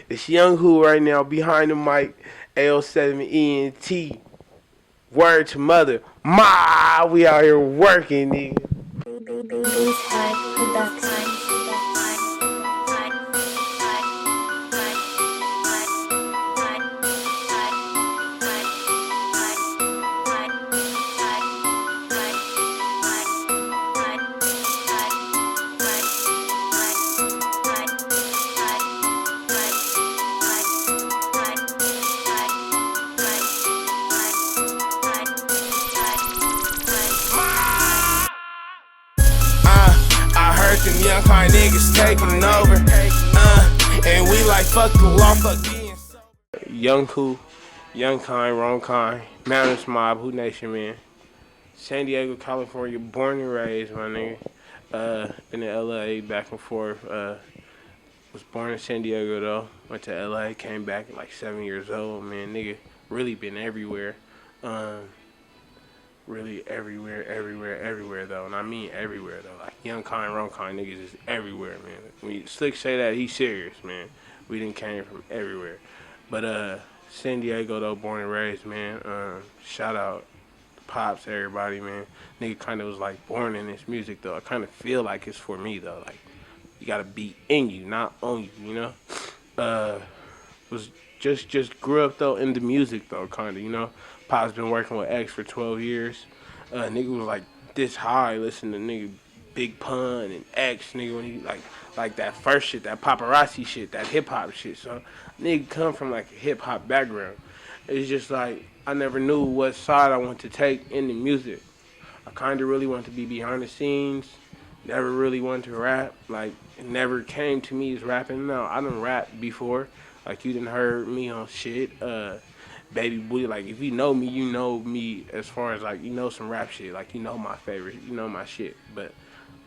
It's YoungWho right now behind the mic. L7ENT. Word to mother. Ma, we out here working, nigga. I heard them young kind niggas taking over. And we like fuck the law, fuck being sober. YoungWho, Young Kind, Wrong Kind, Mountains Mob, Who Nation, man. San Diego, California, born and raised, my nigga. Been in LA back and forth. Was born in San Diego though. Went to LA, came back at like 7 years old, man. Nigga, really been everywhere. Really everywhere though. And I mean everywhere though. Like Young Kind, Wrong Kind niggas is everywhere, man. When Slick say that, he's serious, man. We done came from everywhere. But San Diego though, born and raised, man. Shout out Pops, everybody, man. Nigga kind of was like born in this music though. I kind of feel like it's for me though. Like you gotta be in you, not on you, you know. Was just grew up though in the music though, kind of, you know. Pop's been working with X for 12 years. Nigga was like this high, listening to nigga Big Pun and X, nigga, when he like that first shit, that paparazzi shit, that hip hop shit. So nigga come from like a hip hop background. It's just like I never knew what side I want to take in the music. I kind of really wanted to be behind the scenes. Never really wanted to rap. Like it never came to me as rapping. No, I done rap before. Like you done heard me on shit. Baby Boy, like if you know me as far as like you know some rap shit, like you know my favorite, you know my shit. But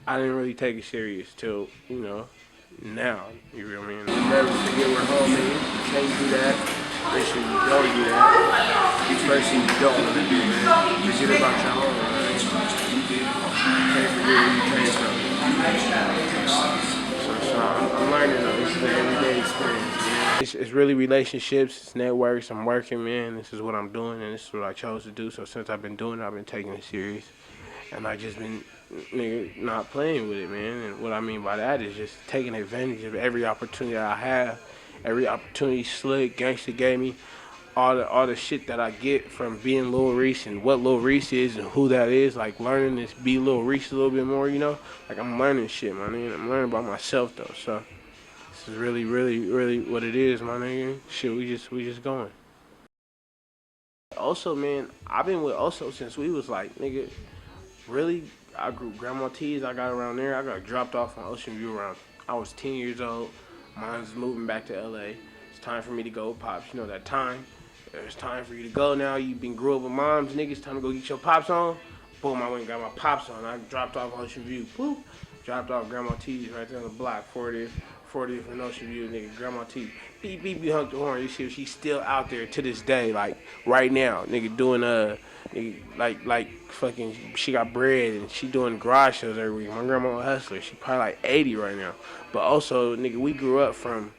I didn't really take it serious till, you know, now. You feel me? Never forget where home is. You can't do that. Make sure you don't do that. The first thing you don't want to do, man. Forget about your home, man. You can't forget where you came from. So I'm learning though. This is an everyday experience, man. It's really relationships, it's networks. I'm working, man. This is what I'm doing, and this is what I chose to do. So since I've been doing it, I've been taking it serious. And I just been, nigga, not playing with it, man. And what I mean by that is just taking advantage of every opportunity I have, every opportunity Slick, Gangsta gave me, all the shit that I get from being Lil Reese and what Lil Reese is and who that is. Like learning to be Lil Reese a little bit more, you know. Like I'm learning shit, my nigga. I'm learning about myself though. So this is really what it is, my nigga. Shit, we just going. Also, man, I've been with Oso since we was like, nigga. Really, I grew Grandma T's. I got around there. I got dropped off on Ocean View around. I was 10 years old. Mine's moving back to LA. It's time for me to go, Pops. You know that time. It's time for you to go now. You've been grew up with moms, nigga. It's time to go get your pops on. Boom, I went and got my pops on. I dropped off Ocean View. Boop. Dropped off Grandma T's right there on the block, 40th and Ocean View, nigga. Grandma T. Beep, beep, you hunked the horn. You see, she's still out there to this day, like right now, nigga, doing like fucking, she got bread and she doing garage shows every week. My grandma a hustler. She probably like 80 right now. But also, nigga, we grew up from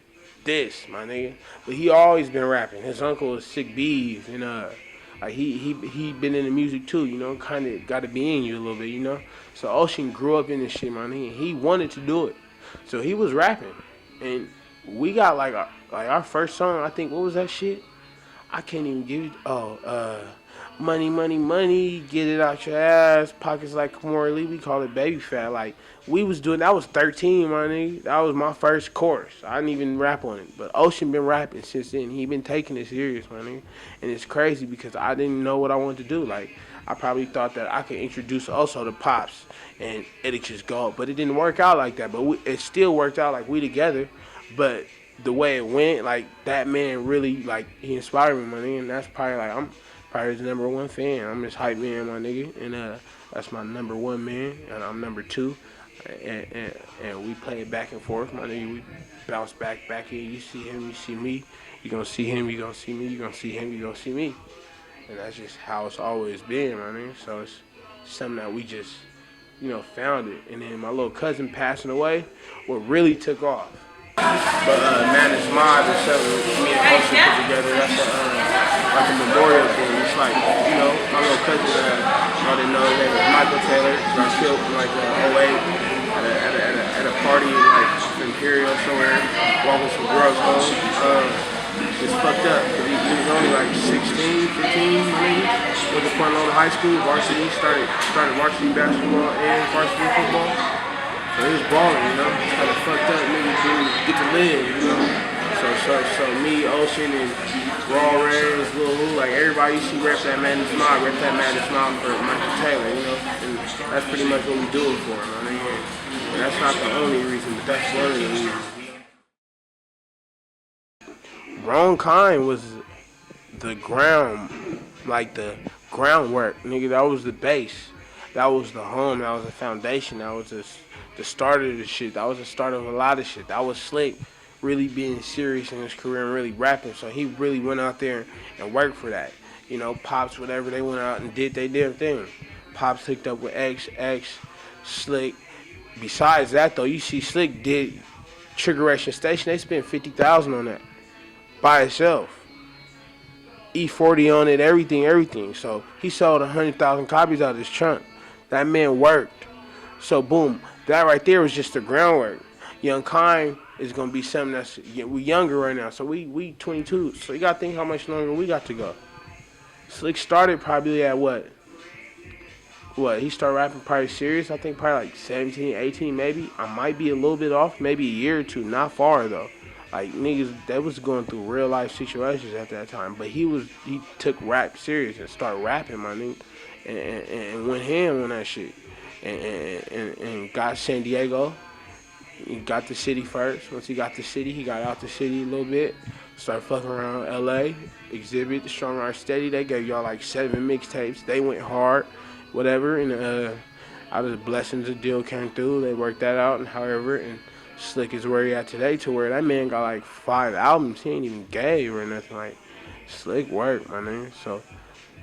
this, my nigga. But he always been rapping. His uncle is Sick Bees, and like he been in the music too, you know. Kind of got to be in you a little bit, you know. So Ocean grew up in this shit, my nigga. He wanted to do it, so he was rapping, and we got like our first song. I think what was that shit? I can't even give you. Money, money, money, get it out your ass. Pockets like Kamora Lee, we call it baby fat. Like, we was doing, that was 13, my nigga. That was my first chorus. I didn't even rap on it. But Ocean been rapping since then. He been taking it serious, my nigga. And it's crazy because I didn't know what I wanted to do. Like, I probably thought that I could introduce also to Pops and it'd just go. But it didn't work out like that. But it still worked out like we together. But the way it went, like, that man really, like, he inspired me, my nigga. And that's probably, like, I'm probably his #1 fan. I'm his hype man, my nigga. And that's my #1 man. And I'm #2. And we play it back and forth, my nigga. We bounce back in. You see him, you see me. You gonna see him, you gonna see me. You gonna see him, you gonna see me. And that's just how it's always been, my nigga. So it's something that we just, found it. And then my little cousin passing away, what really took off. But Madness Mod is something me and Ocean put together. That's like a memorial thing. It's like, my little cousin, y'all didn't know, that was Michael Taylor, got killed in like '08 at a party in like Imperial somewhere, walking some girls home. It's fucked up. He was only like 16, 15, maybe. Went to Point Loma High School, varsity, started varsity basketball and varsity football. So he was balling, It's kind of fucked up. Niggas didn't get to live. So me, Ocean, and Raw Ray, YoungWho, like everybody you see rep that Madness Mob for Michael Taylor, And that's pretty much what we do it for, And that's not the only reason, but that's one of the reasons. Wrong Kind was the groundwork, nigga. That was the base. That was the home. That was the foundation. That was the start of the shit. That was the start of a lot of shit. That was Slick really being serious in his career and really rapping. So he really went out there and worked for that. Pops, whatever, they went out and did their damn thing. Pops hooked up with X, Slick. Besides that, though, you see Slick did Trigger Ration Station. They spent $50,000 on that by itself. E40 on it, everything. So he sold 100,000 copies out of his trunk. That man worked. So boom, that right there was just the groundwork. Young Kind is gonna be something we younger right now. So we 22. So you gotta think how much longer we got to go. Slick started probably at what? He started rapping probably serious, I think probably like 17, 18 maybe. I might be a little bit off, maybe a year or two, not far though. Like niggas, they was going through real life situations at that time. But he took rap serious and started rapping, my nigga, and went ham on that shit. And got San Diego. He got the city first. Once he got the city, he got out the city a little bit. Started fucking around LA. Exhibit, Strong Art Steady. They gave y'all like 7 mixtapes. They went hard, whatever. And out of the blessings, a deal came through. They worked that out, and however, and Slick is where he at today, to where that man got like 5 albums. He ain't even gay or nothing. Like, Slick work, my nigga. So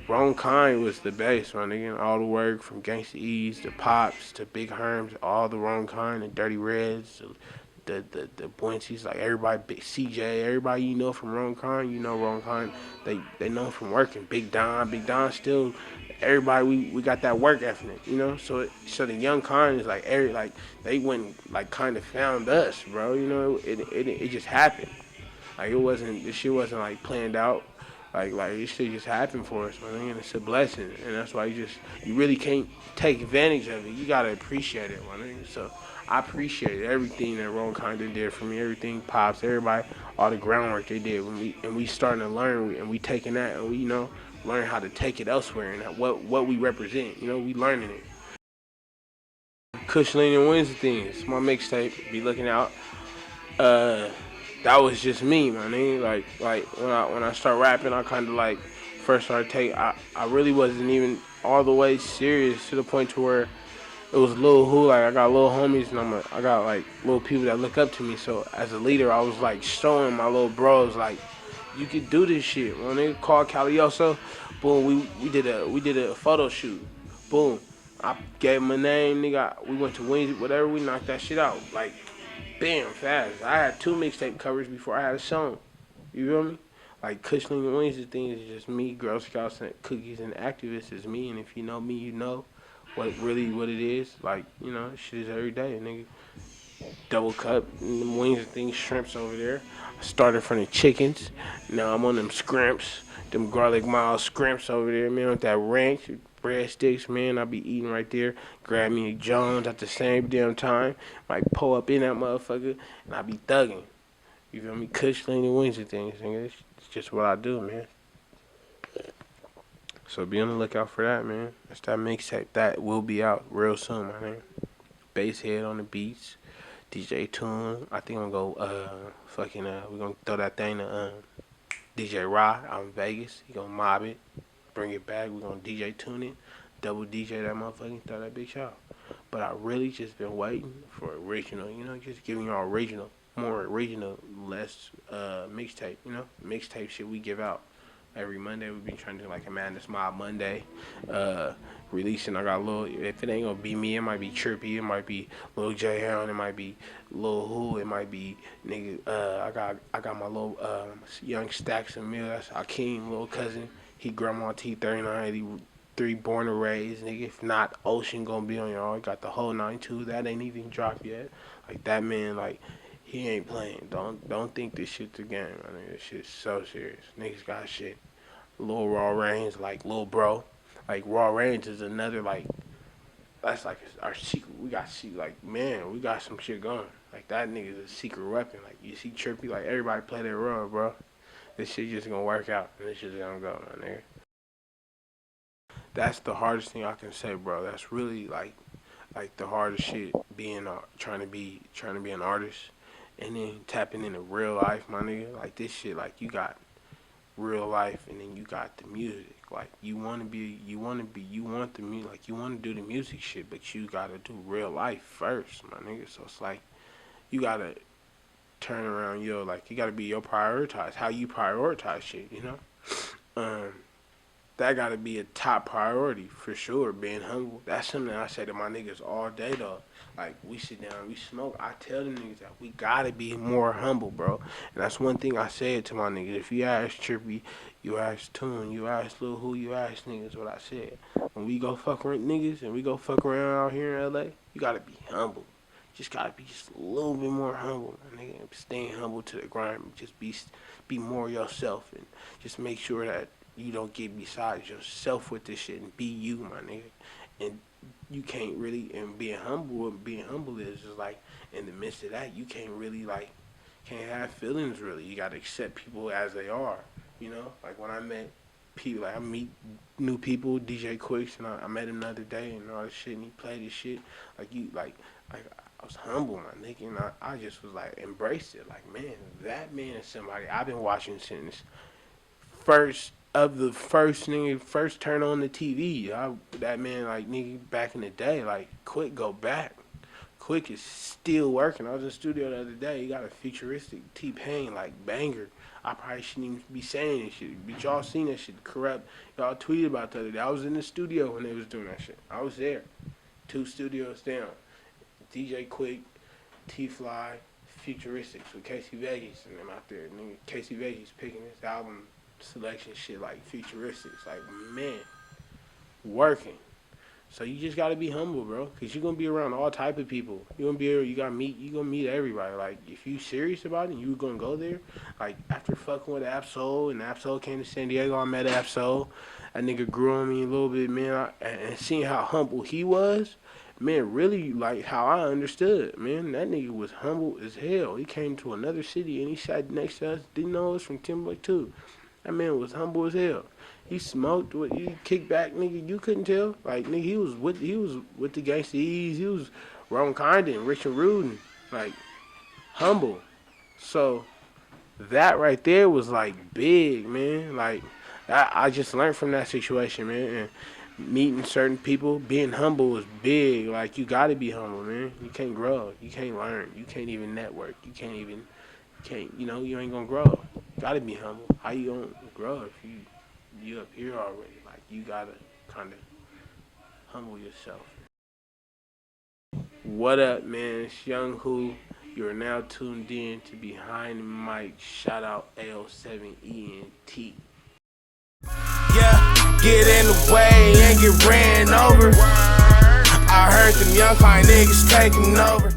Wrong Kind was the base, my nigga. All the work from Gangsta E's to Pops to Big Herms, all the Wrong Kind, the Dirty Reds, the Buencies, like everybody, Big CJ, everybody you know from Wrong Kind, Wrong Kind. They know from working. Big Don still. Everybody, we got that work ethic, So the Young Kind is like they went like kind of found us, bro. It just happened. Like this shit wasn't like planned out. Like this shit just happened for us, man. And it's a blessing, and that's why you really can't take advantage of it. You gotta appreciate it, man. So I appreciate everything that Wrong Kind did for me. Everything, Pops, everybody, all the groundwork they did. We starting to learn, and we taking that, and we learn how to take it elsewhere and what we represent. We learning it. Kush and Wednesday things. My mixtape. Be looking out. That was just me, man. Like when I start rapping, I kind of like first started I really wasn't even all the way serious to the point to where it was YoungWho. Like I got little homies and I got like little people that look up to me. So as a leader, I was like showing my little bros like, you could do this shit. When they called Calioso, boom, we did a photo shoot. Boom, I gave him a name, nigga. We went to Wednesday, whatever. We knocked that shit out like bam, fast. I had 2 mixtape covers before I had a song. You feel me? Like Kushling and Wednesday thing is just me. Girl Scouts and Cookies and Activists is me. And if you know me, you know what it is. Like, shit is every day, nigga. Double cup, and them wings and things, shrimps over there. I started from the chickens. Now I'm on them scrimps. Them garlic mild scrimps over there, man, with that ranch. Breadsticks, man, I be eating right there. Grab me a Jones at the same damn time. Might pull up in that motherfucker, and I be thugging. You feel me? Kush, Lean, and Wednesday things, nigga. It's just what I do, man. So be on the lookout for that, man. That's that mixtape. That will be out real soon, my nigga. Basshead on the beats. DJ Tune. I think I'm gonna go, we're gonna throw that thing to DJ Ra out in Vegas. He gonna mob it. Bring it back. We're gonna DJ tune it, double DJ that motherfucker, throw that bitch out. But I really just been waiting for original, just giving y'all original, more original, less mixtape, mixtape shit we give out. Every Monday we be trying to do like a Madness Mob Monday. Releasing, I got a little, if it ain't gonna be me, it might be Trippy, it might be Lil J Hound, it might be Lil Who, it might be nigga, I got my little young Stacks and Mill, that's Akeem, little cousin. He grandma T 3983, born and raised, nigga. If not, Ocean gonna be on y'all. Got the whole 92, that ain't even dropped yet. Like that man, like he ain't playing. Don't think this shit's a game, my nigga. This shit's so serious. Niggas got shit. Lil Raw Range, like Lil Bro. Like Raw Range is another like that's like our secret. We got like man, we got some shit going. Like that nigga's a secret weapon. Like you see Trippy, like everybody play their role, bro. This shit just gonna work out and this shit's gonna go, my nigga. That's the hardest thing I can say, bro. That's really like the hardest shit being trying to be an artist and then tapping into real life, my nigga. Like this shit, like you got real life and then you got the music. Like you want the music, like you want to do the music shit, but you gotta do real life first, my nigga. So it's like you gotta turn around like you gotta be your prioritize, how you prioritize shit, you know. That gotta be a top priority for sure. Being humble. That's something I say to my niggas all day though. Like we sit down, we smoke. I tell the niggas that we gotta be more humble, bro. And that's one thing I said to my niggas. If you ask Trippy, you ask Tune, you ask Lil Who, you ask niggas what I said. When we go fuck around niggas and we go fuck around out here in LA, you gotta be humble. Just gotta be just a little bit more humble, my nigga. Staying humble to the grind. Just be more yourself and just make sure that you don't get beside yourself with this shit and be you, my nigga. And you can't really, and being humble is just like, in the midst of that, you can't really like, can't have feelings really. You gotta accept people as they are, you know? Like when I met people, like I meet new people, DJ Quicks, and I met him the other day and all this shit, and he played this shit. Like I was humble, my nigga, and I just was like, embraced it. Like, man, that man is somebody I've been watching since first turn on the TV. That man, like, nigga, back in the day, like, Quick go back. Quick is still working. I was in the studio the other day. He got a futuristic T-Pain, like, banger. I probably shouldn't even be saying this shit, but y'all seen that shit corrupt. Y'all tweeted about the other day. I was in the studio when they was doing that shit. I was there. 2 studios down. DJ Quick, T-Fly, Futuristics with Casey Vegas and them out there. Nigga, Casey Vegas picking this album selection shit like Futuristics. Like, man, working. So you just gotta be humble, bro, cause you're gonna be around all type of people. You gonna meet everybody. Like, if you serious about it, you gonna go there. Like, after fucking with Absol, and Absol came to San Diego, I met Absol. That nigga grew on me a little bit, man. And seeing how humble he was, man, really like how I understood, man. That nigga was humble as hell. He came to another city and he sat next to us, didn't know us from Timbuktu. That man was humble as hell. He smoked with, he kicked back, nigga. You couldn't tell. Like, nigga, he was with the Gangsta Ease. He was Ron Condon, Rich and Rudin. Like, humble. So that right there was like big, man. Like, I just learned from that situation, man. And meeting certain people, being humble is big. Like, you gotta be humble, man. You can't grow. You can't learn. You can't even network. You you ain't gonna grow. You gotta be humble. How you gonna grow if you up here already? Like, you gotta kind of humble yourself. What up, man? It's YoungWho. You are now tuned in to Behind the Mic. Shout out L7ENT. Yeah, get in the way and get ran over. I heard them young fine niggas taking over.